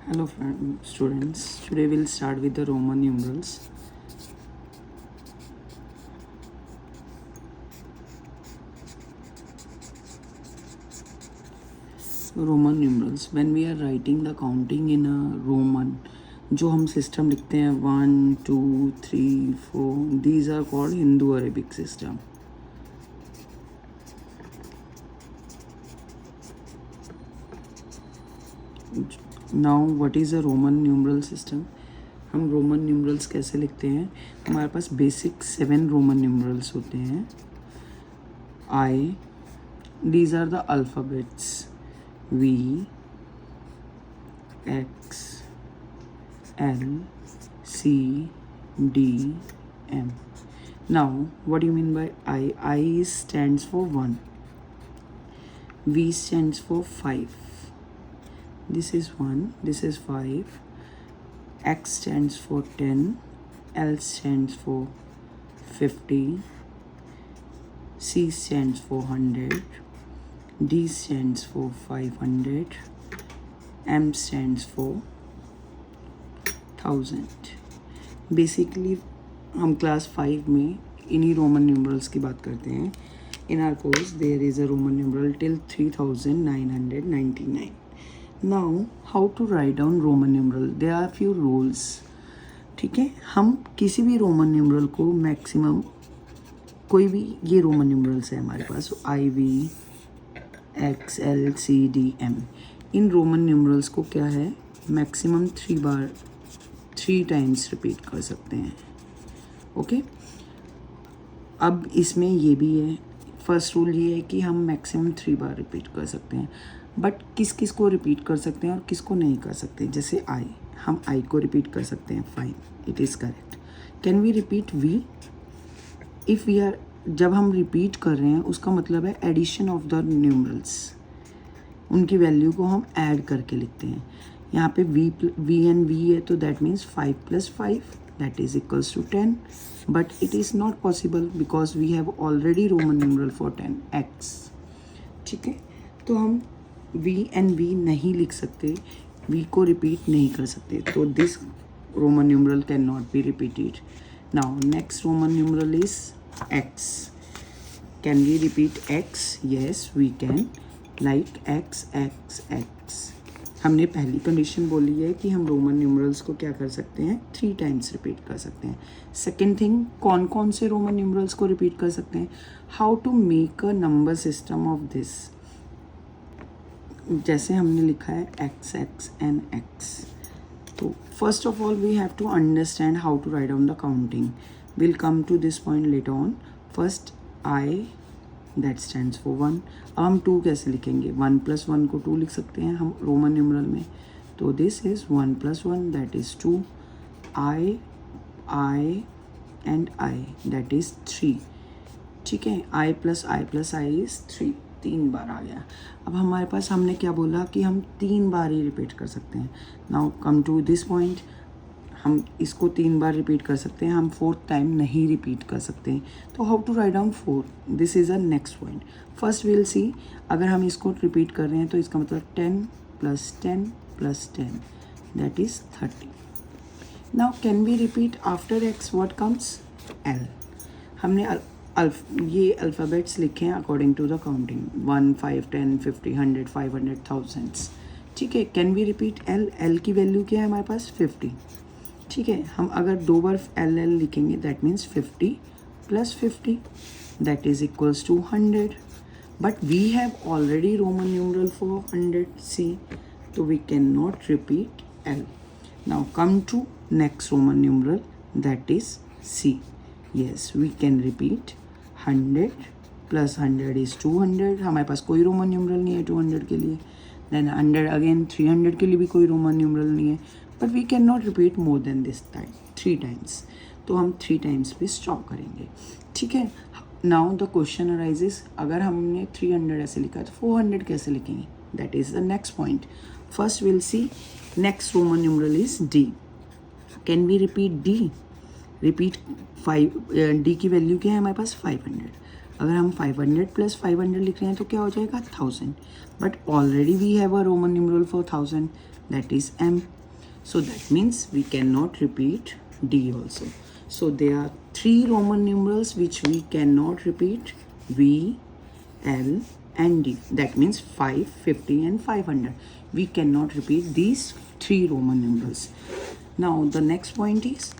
Hello students, today we'll start with the Roman numerals. Roman numerals, when we are writing the counting in a Roman, जो हम system लिखते हैं 1 2 3 4, these are called Hindu Arabic system. Now what is a Roman numeral system? हम Roman numerals कैसे लिखते हैं? हमारे पास basic 7 Roman numerals होते हैं. I, these are the alphabets. V, X, L, C, D, M. Now, what do you mean by I? I stands for 1. V stands for 5. This is 1, this is 5. X stands for 10. L stands for 50. C stands for 100. D stands for 500. M stands for 1000. Basically हम class 5 में इन्हीं Roman numerals की बात करते हैं. In our course there is a Roman numeral till 3999. Now how to write down Roman numeral? There are few rules. ठीक है, हम किसी भी रोमन न्यूमरल को मैक्सिमम, कोई भी ये रोमन न्यूमरल्स है हमारे पास, I V X L C D M, इन रोमन न्यूमरल्स को क्या है, मैक्सिमम 3 टाइम्स रिपीट कर सकते हैं. ओके, अब इसमें ये भी है, फर्स्ट रूल ये है कि हम मैक्सिमम 3 बार रिपीट कर सकते हैं. बट किस किस को रिपीट कर सकते हैं और किसको नहीं कर सकते? जैसे आई, हम आई को रिपीट कर सकते हैं, fine, it is correct. Can we repeat V? If we are, जब हम रिपीट कर रहे हैं उसका मतलब है एडिशन ऑफ द न्यूमरल्स, उनकी वैल्यू को हम ऐड करके लिखते हैं. यहाँ पे वी एंड वी है तो that means 5 + 5 that is equals to 10. But it is not possible because we have already Roman numeral for 10 X. ठीक है, तो हम वी एंड वी नहीं लिख सकते, वी को रिपीट नहीं कर सकते, तो this Roman numeral can not be repeated. Now next Roman numeral is x. Can we repeat x? Yes, we can. Like x, x, x. हमने पहली कंडीशन बोली है कि हम रोमन न्यूमरल्स को क्या कर सकते हैं, 3 टाइम्स रिपीट कर सकते हैं. सेकेंड थिंग, कौन कौन से रोमन न्यूमरल्स को रिपीट कर सकते हैं? How to make a number system of this. जैसे हमने लिखा है x, x and x. तो first of all we have to understand how to write down the counting. We'll come to this point later on. First I, that stands for 1. अब हम 2 कैसे लिखेंगे? 1 + 1 को 2 लिख सकते हैं हम रोमन न्यूमरल में, तो this is 1 + 1 that is 2. I and I that is 3. ठीक है, I + I इज़ 3, 3 बार आ गया. अब हमारे पास, हमने क्या बोला कि हम 3 बार ही रिपीट कर सकते हैं. Now come to this point, हम इसको 3 बार रिपीट कर सकते हैं, हम 4th टाइम नहीं रिपीट कर सकते. तो how to write down 4? This is a next point. First will see, अगर हम इसको रिपीट कर रहे हैं तो इसका मतलब 10 + 10 + 10 that is 30. Now can we repeat after x? What comes? L. हमने ये अल्फ़ाबेट्स लिखे हैं according to the counting, 1 5 10 50 100 500 1000s. ठीक है, can we repeat L? L की वैल्यू क्या है हमारे पास? 50. ठीक है, हम अगर 2 बार एल एल लिखेंगे that means 50 + 50 that is equals to 100. But we have already Roman numeral for 100 C, तो we can not repeat L. Now come to next Roman numeral that is C. Yes, we can repeat 100 + 100 is 200. हमारे पास कोई Roman numeral नहीं है 200 के लिए. Then 100 again, 300 के लिए भी कोई रोमन न्यूमरल नहीं है. But we can not repeat more than this time, 3 times. तो हम 3 टाइम्स पे स्टॉप करेंगे. ठीक है, नाउ द क्वेश्चन अराइजेस, अगर हमने 300 ऐसे लिखा है तो 400 कैसे लिखेंगे? That is the next point. First will see, next Roman numeral is D. Can we repeat D? Repeat 5. D की वैल्यू क्या है हमारे पास? 500. अगर हम 500 + 500 लिख रहे हैं तो क्या हो जाएगा? 1000. But already we have a Roman numeral for 1000, that is M. So that means we cannot repeat D also. So there are 3 Roman numerals which we cannot repeat: V, L and D. That means 5, 50 and 500. We cannot repeat these 3 Roman numerals. Now the next point is,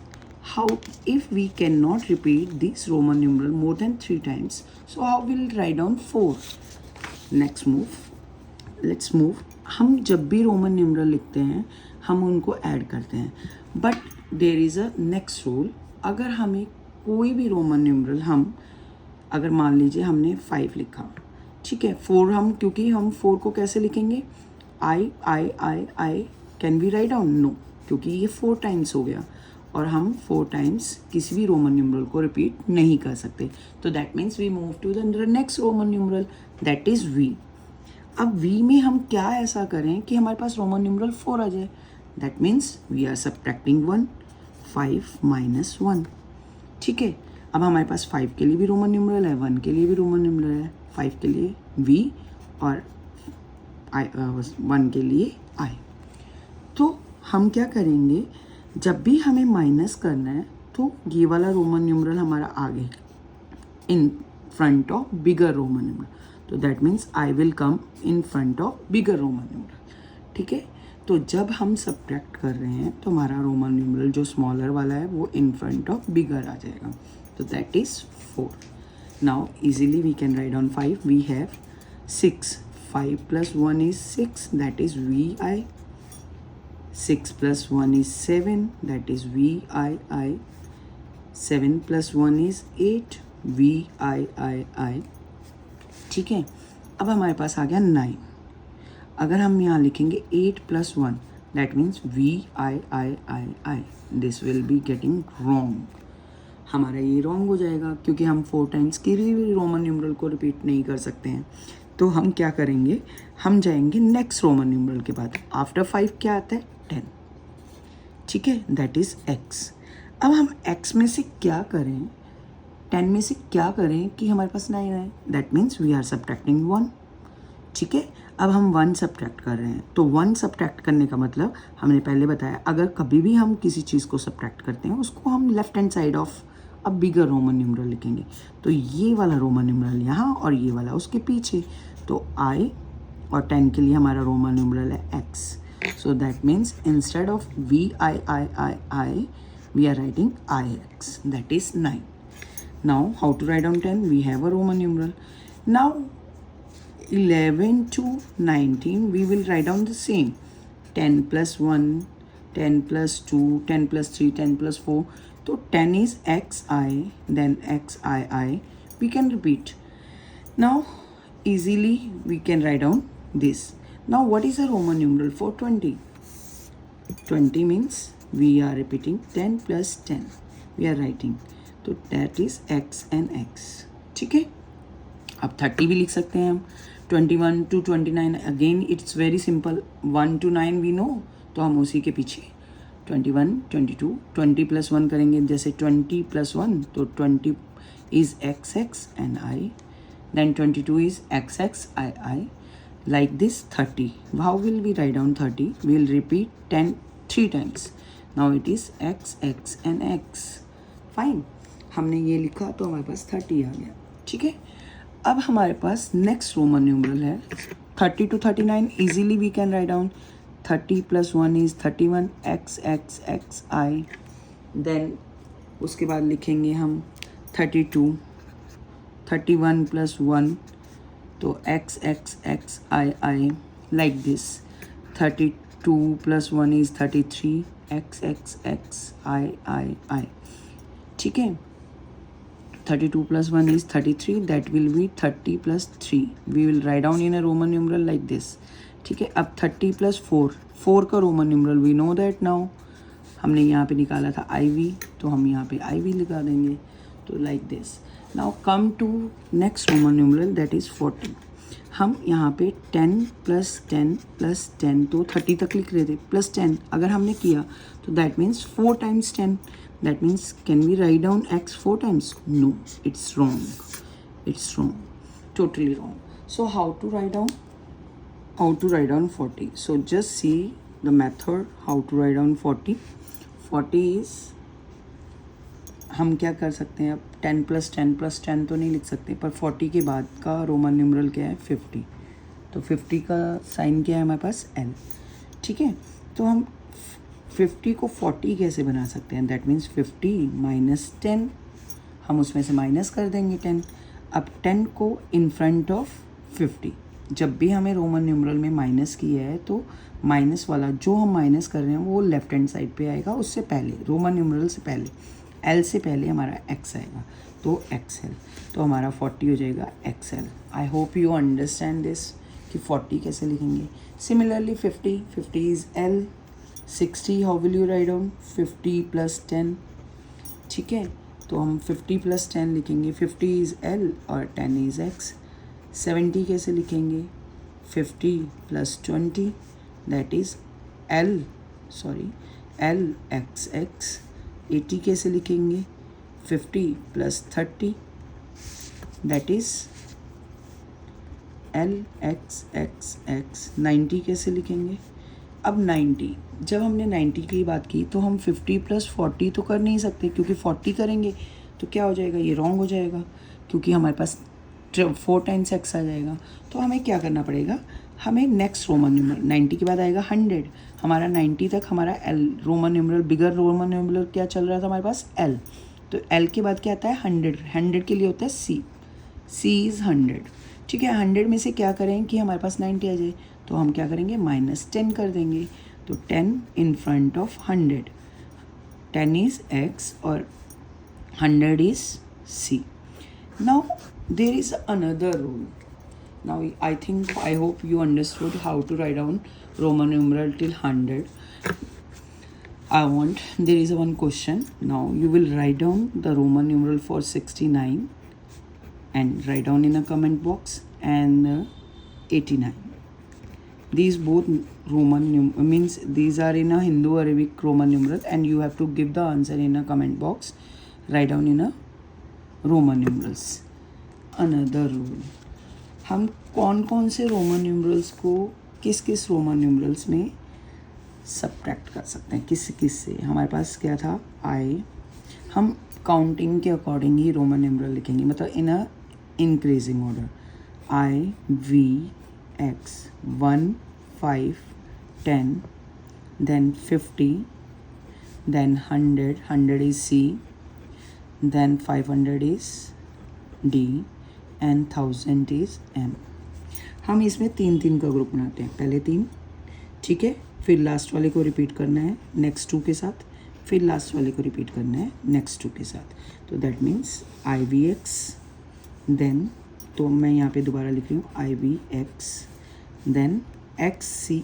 how if we cannot repeat this Roman numeral more than 3 times, so how will write down 4? Next move, let's move. हम जब भी Roman numeral लिखते हैं हम उनको add करते हैं, but there is a next rule. अगर हमें कोई भी रोमन न्यूमरल, हम अगर मान लीजिए हमने 5 लिखा, ठीक है, 4 हम, क्योंकि हम 4 को कैसे लिखेंगे, I I I I, can we write down? No, क्योंकि ये 4 टाइम्स हो गया और हम 4 टाइम्स किसी भी रोमन न्यूमरल को रिपीट नहीं कर सकते. तो that means we move to the next Roman numeral, that is V. अब V में हम क्या ऐसा करें कि हमारे पास रोमन न्यूमरल 4 आ जाए? That means we are subtracting 1, 5 minus 1. ठीक है, अब हमारे पास 5 के लिए भी रोमन न्यूमरल है, 1 के लिए भी रोमन न्यूमरल है. 5 के लिए V और 1 के लिए I. तो हम क्या करेंगे, जब भी हमें माइनस करना है तो ये वाला रोमन न्यूमरल हमारा आगे in front of bigger Roman numeral. तो that means I will come in front of bigger Roman numeral. ठीक है, तो जब हम सब्ट्रैक्ट कर रहे हैं तो हमारा रोमन न्यूमरल जो स्मॉलर वाला है वो इन फ्रंट ऑफ बिगर आ जाएगा. तो that is 4. Now easily we can write on 5. We have 6. 5 plus 1 is 6, that is V I. 6 plus 1 is 7, that is V I I. 7 plus 1 is 8, V I I I. ठीक है, अब हमारे पास आ गया 9. अगर हम यहाँ लिखेंगे 8 plus 1, that means V I I I I. This will be getting wrong. हमारा ये रॉन्ग हो जाएगा क्योंकि हम 4 टाइम्स किसी भी रोमन न्यूमरल को रिपीट नहीं कर सकते हैं. तो हम क्या करेंगे, हम जाएंगे नेक्स्ट रोमन न्यूमरल के बाद. आफ्टर 5 क्या आता है? 10. ठीक है, दैट इज x. अब हम x में से क्या करें, 10 में से क्या करें कि हमारे पास 9 है? That means we are subtracting 1. ठीक है, अब हम 1 सब्ट्रैक्ट कर रहे हैं. तो 1 सब्ट्रैक्ट करने का मतलब हमने पहले बताया, अगर कभी भी हम किसी चीज़ को सब्ट्रैक्ट करते हैं उसको हम left hand side of a bigger Roman numeral लिखेंगे. तो ये वाला रोमन न्यूमरल यहाँ और ये वाला उसके पीछे. तो I और 10 के लिए हमारा रोमन न्यूमरल है x. So that means instead of V I I I I we are writing IX, that is 9. Now, how to write down 10? We have a Roman numeral. Now, 11 to 19, we will write down the same. 10 plus 1, 10 plus 2, 10 plus 3, 10 plus 4. So, 10 is XI, then XII. We can repeat. Now, easily we can write down this. Now, what is a Roman numeral for 20? 20 means we are repeating 10 plus 10. We are writing. तो that is x and x. ठीक है, अब 30 भी लिख सकते हैं हम. 21 to 29, again it's very simple. 1 to 9 we know, तो हम उसी के पीछे 21, 22, 20 प्लस 1 करेंगे. जैसे 20 प्लस 1 तो 20 is xx and I. Then 22 is xx I. Like this 30. How will we write down 30? We will repeat 10 3 times. Now it is x x and x. Fine, हमने ये लिखा तो हमारे पास 30 आ गया. ठीक है, अब हमारे पास नेक्स्ट रोमन न्यूमरल है 30 to 39. Easily we can write down 30 plus 1 is 31, x x x I. Then उसके बाद लिखेंगे हम 32. 31 प्लस 1 तो x x x I. Like this. 32 plus 1 is 33, x x x I. ठीक है, 32 plus 1 is 33, that will be 30 plus 3. We will write down in a Roman numeral like this. ठीक है, अब 30 plus 4 का Roman numeral we know that. Now हमने यहाँ पे निकाला था IV, तो हम यहाँ पे IV लगा देंगे. तो like this. Now come to next Roman numeral, that is 40. हम यहाँ पे 10 प्लस 10 प्लस 10 तो 30 तक लिख रहे थे, प्लस 10 अगर हमने किया तो that means 4 times 10. That means, can we write down x 4 times? No, it's wrong. It's wrong. Totally wrong. So, how to write down? How to write down 40? So, just see the method how to write down 40. 40 is, हम क्या कर सकते हैं अब 10 + 10 + 10 तो नहीं लिख सकते, पर 40 के बाद का रोमन न्यूमरल क्या है 50. तो 50 का साइन क्या है हमारे पास L. ठीक है, तो हम 50 को 40 कैसे बना सकते हैं? दैट मीन्स 50 माइनस 10, हम उसमें से माइनस कर देंगे 10. अब 10 को इन फ्रंट ऑफ 50. जब भी हमें रोमन न्यूमरल में माइनस किया है तो माइनस वाला जो हम माइनस कर रहे हैं वो लेफ्ट हैंड साइड पे आएगा, उससे पहले रोमन न्यूमरल से पहले L से पहले हमारा X आएगा, तो XL. तो हमारा 40 हो जाएगा XL. I hope you understand this कि 40 कैसे लिखेंगे. Similarly 50 is L. 60 how will you write down 50 + 10. ठीक है, तो हम 50 + 10 लिखेंगे. 50 इज़ L और 10 इज़ X. 70 कैसे लिखेंगे 50 + 20 दैट इज़ L XX. 80 कैसे लिखेंगे 50 + 30 दैट इज़ LXXX. 90 कैसे लिखेंगे? अब 90, जब हमने 90 की बात की तो हम 50 + 40 तो कर नहीं सकते, क्योंकि 40 करेंगे तो क्या हो जाएगा, ये रॉन्ग हो जाएगा, क्योंकि हमारे पास 4 टाइम्स X आ जाएगा. तो हमें क्या करना पड़ेगा, हमें नेक्स्ट रोमन न्यूमरल 90 के बाद आएगा 100. हमारा 90 तक हमारा L रोमन न्यूमरल, बिगर रोमन न्यूमरल क्या चल रहा था हमारे पास L. तो L के बाद क्या आता है 100. 100 के लिए होता है C इज़ 100. ठीक है, 100 में से क्या करें कि हमारे पास 90 आ जाए, तो हम क्या करेंगे -10 कर देंगे. तो 10 इन फ्रंट ऑफ 100. 10 इज़ X और 100 is C. Now there is another rule. Now I hope you understood how to write down Roman numeral till 100. There is one question. Now you will write down the Roman numeral for 69 and write down in a comment box, and 89. These both means these are in a Hindu Arabic Roman numeral, and you have to give the answer in a comment box. Write down in a Roman numerals. Another rule, हम कौन कौन से Roman numerals को किस किस Roman numerals में subtract कर सकते हैं, किस किस से. हमारे पास क्या था I. हम काउंटिंग के अकॉर्डिंग ही रोमन न्यूमरल लिखेंगे, मतलब in a increasing order. I V X 1 5 10 then 50 then 100 is C, then 500 is D and 1000 is M. हम इसमें 3 का ग्रुप बनाते हैं, पहले 3, ठीक है, फिर लास्ट वाले को रिपीट करना है नेक्स्ट 2 के साथ, फिर लास्ट वाले को रिपीट करना है नेक्स्ट 2 के साथ. तो दैट मीन्स IVX, देन तो मैं यहाँ पे दोबारा लिख रही हूँ IVX, then XLC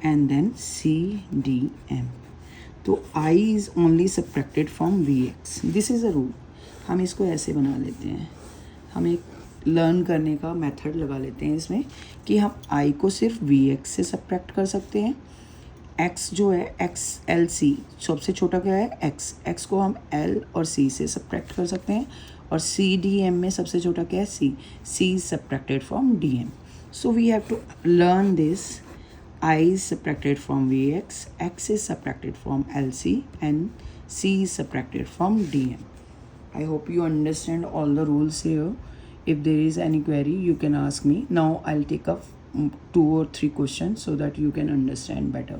and then CDM. तो I is only subtracted from VX. This is a rule. हम इसको ऐसे बना लेते हैं, हम एक लर्न करने का मेथड लगा लेते हैं इसमें कि हम I को सिर्फ VX से सब्ट्रैक्ट कर सकते हैं. X जो है XLC, सबसे छोटा क्या है X को हम L और C से सब्ट्रैक्ट कर सकते हैं, और CDM में सबसे छोटा क्या है C is subtracted from DM. So we have to learn this. I is subtracted from VX, X is subtracted from LC, and C is subtracted from DM. I hope you understand all the rules here. If there is any query, you can ask me. Now I'll take up 2 or 3 questions so that you can understand better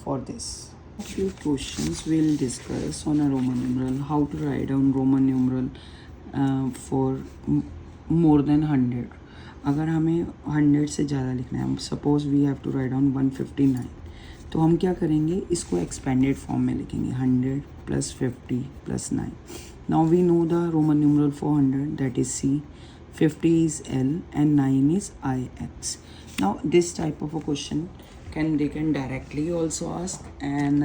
for this. A few questions we'll discuss on a Roman numeral. How to write down Roman numeral for more than 100. अगर हमें 100 से ज़्यादा लिखना है, suppose we have to write down 159, तो हम क्या करेंगे, इसको एक्सपेंडेड फॉर्म में लिखेंगे 100 + 50 + 9. Now we know the Roman numeral for 100, that is C, 50 is L and 9 is IX. Now this type of a question they can directly also ask, and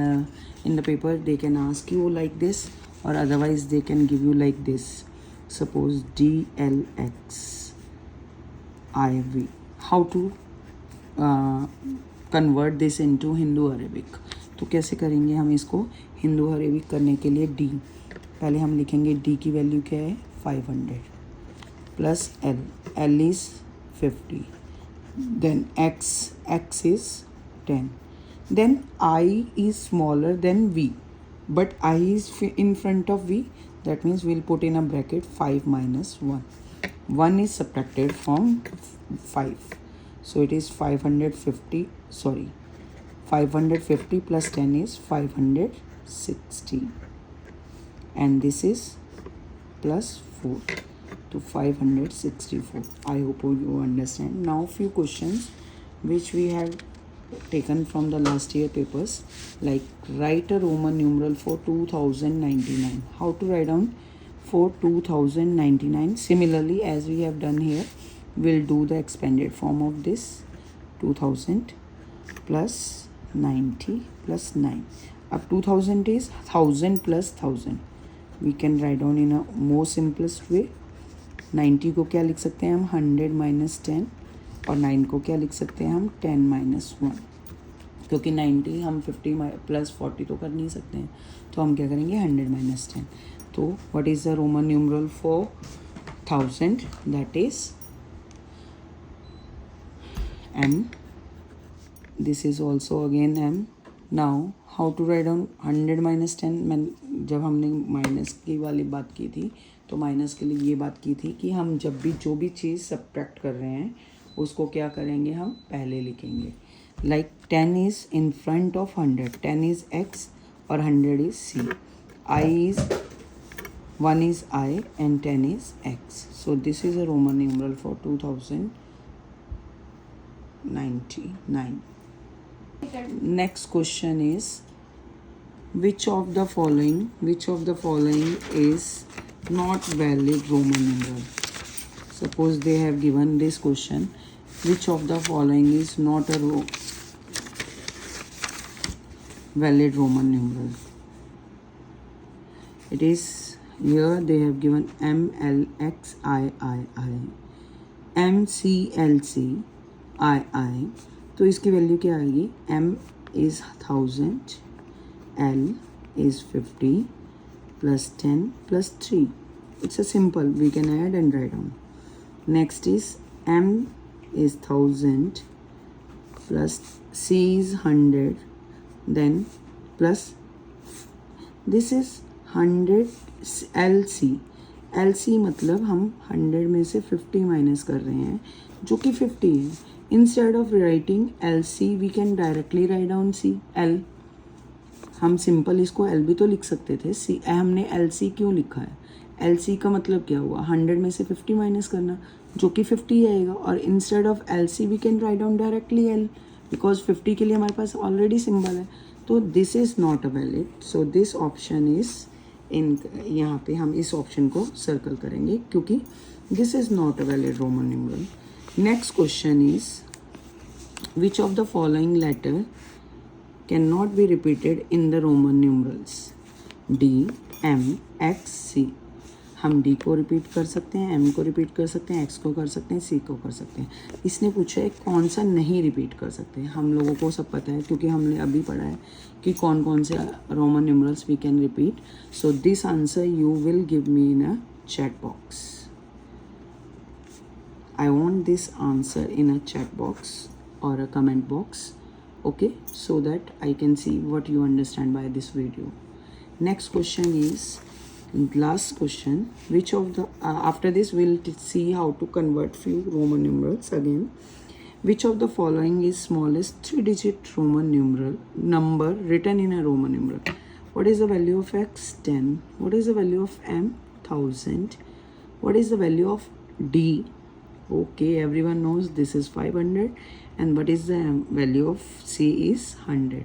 in the paper they can ask you like this, or otherwise they can give you like this. Suppose DLX IV. How to convert this into Hindu Arabic? तो कैसे करेंगे हम इसको Hindu Arabic करने के लिए? D पहले हम लिखेंगे, D की वैल्यू क्या है 500 plus L is 50, then x is 10, then I is smaller than v, but I is in front of v, that means we'll put in a bracket 5 minus 1. 1 is subtracted from 5, so it is 550, sorry, 550 plus 10 is 560, and this is plus 4 to 564. I hope you understand. Now few questions which we have taken from the last year papers, like write a Roman numeral for 2099. How to write down for 2099? Similarly as we have done here, we'll do the expanded form of this. 2000 plus 90 plus 9. अब 2000 is 1000 plus 1000. We can write down in a more simplest way. 90 को क्या लिख सकते हैं हम? 100 minus 10, और 9 को क्या लिख सकते हैं हम? 10 माइनस 1, क्योंकि 90 हम 50 प्लस 40 तो कर नहीं सकते हैं, तो हम क्या करेंगे? 100 माइनस 10. तो what is the Roman numeral for 1000? That is m. This is also again m. Now how to write down 100 minus 10? मैं जब हमने माइनस की वाली बात की थी तो माइनस के लिए ये बात की थी कि हम जब भी जो भी चीज़ सब्ट्रैक्ट कर रहे हैं उसको क्या करेंगे? हम पहले लिखेंगे. Like 10 is in front of 100. 10 is x और 100 is c. I is 1 is I and 10 is x. So this is a Roman numeral for 2099. Next question is, which of the following is not valid Roman numeral? Suppose they have given this question, which of the following is not a valid Roman numeral? It is here they have given M, L, X, I, M, C, L, C, I. तो इसकी value क्या आएगी? M is 1000, L is 50 plus 10 plus 3. It's a simple, we can add and write down. Next is M is 1000 plus C is 100, then plus this is 100 LC मतलब हम 100 में से 50 minus कर रहे हैं जो कि 50 है. Instead of writing LC we can directly write down C. L हम सिंपल इसको L भी तो लिख सकते थे. C हमने LC क्यों लिखा है? LC का मतलब क्या हुआ? 100 में से 50 माइनस करना जो कि 50 आएगा, और instead of LC we can write down directly L because 50 के लिए हमारे पास ऑलरेडी सिंबल है. तो this is not a valid. So this option is in, यहाँ पे हम इस ऑप्शन को सर्कल करेंगे क्योंकि this is not a valid Roman numeral. Next question is, which of the following letter can not be repeated in the Roman numerals? D, M, X, C. हम D को repeat कर सकते हैं, M को repeat कर सकते हैं, X को कर सकते हैं, C को कर सकते हैं. इसने पूछा है कौन सा नहीं रिपीट कर सकते हैं. हम लोगों को सब पता है क्योंकि हमने अभी पढ़ा है कि कौन कौन से Roman numerals we can repeat. So this answer you will give me in a chat box. I want this answer in a chat box or a comment box, okay, so that I can see what you understand by this video. Next question is last question, which of the after this we'll see how to convert few Roman numerals again. Which of the following is smallest 3-digit Roman numeral number written in a Roman numeral? What is the value of X? 10. What is the value of M? 1000. What is the value of D? Okay, everyone knows this is 500. And what is the value of C is 100.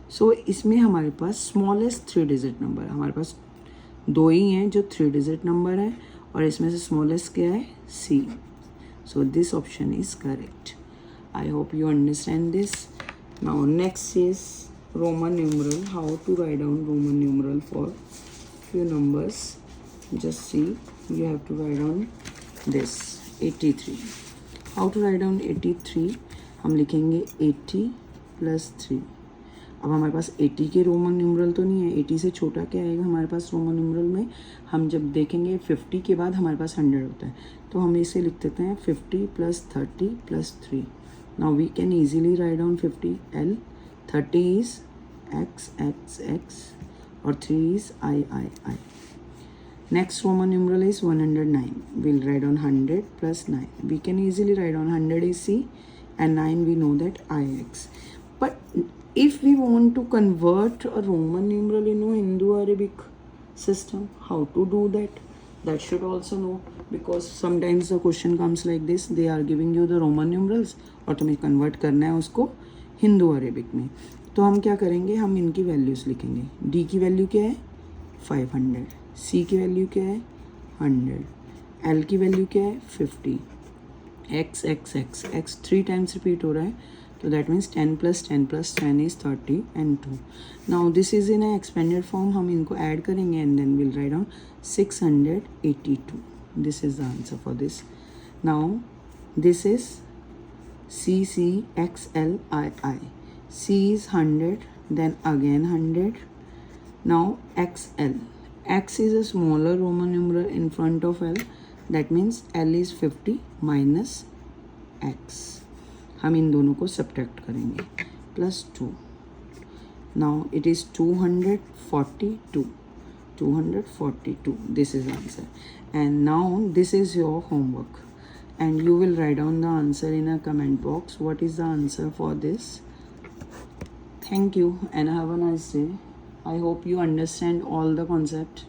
So इसमें हमारे पास smallest 3 digit number, हमारे पास दो ही हैं जो 3 digit number है, और इसमें से स्मॉलेस्ट क्या है? C. So this option is correct. I hope you understand this. Now next is Roman numeral. How to write down Roman numeral for few numbers? Just see, you have to write down this 83. How to write down 83? हम लिखेंगे 80 plus 3. अब हमारे पास 80 के Roman numeral तो नहीं है. 80 से छोटा क्या आएगा हमारे पास रोमन न्यूमरल में? हम जब देखेंगे 50 के बाद हमारे पास 100 होता है, तो हम इसे लिख देते हैं 50 plus 30 plus 3. Now we can easily write down 50 L, 30 is X, or 3 is I. Next Roman numeral is 109. We'll write down 100 plus 9. We can easily write down 100 is C and 9 we know that IX. But if we want to convert a Roman numeral into Hindu-Arabic system, how to do that? That should also know, because sometimes the question comes like this, they are giving you the Roman numerals और तुम्हें convert करना है उसको Hindu Arabic में. तो हम क्या करेंगे, हम इनकी वैल्यूज़ लिखेंगे. D की वैल्यू क्या है 500, C की वैल्यू क्या है 100, L की वैल्यू क्या है 50, X 3 टाइम्स रिपीट हो रहा है, तो that means 10 plus 10 plus 10 is 30 and 2. Now this is in a expanded form, हम इनको ऐड करेंगे and then we'll write down 682. This is the answer for this. Now this is CCXLII. C is 100, then again 100. Now XL. X is a smaller Roman numeral in front of L. That means L is 50 minus X. हम इन दोनों को subtract करेंगे plus 2. Now it is 242. This is answer. And now this is your homework. And you will write down the answer in a comment box. What is the answer for this? Thank you and have a nice day. I hope you understand all the concept.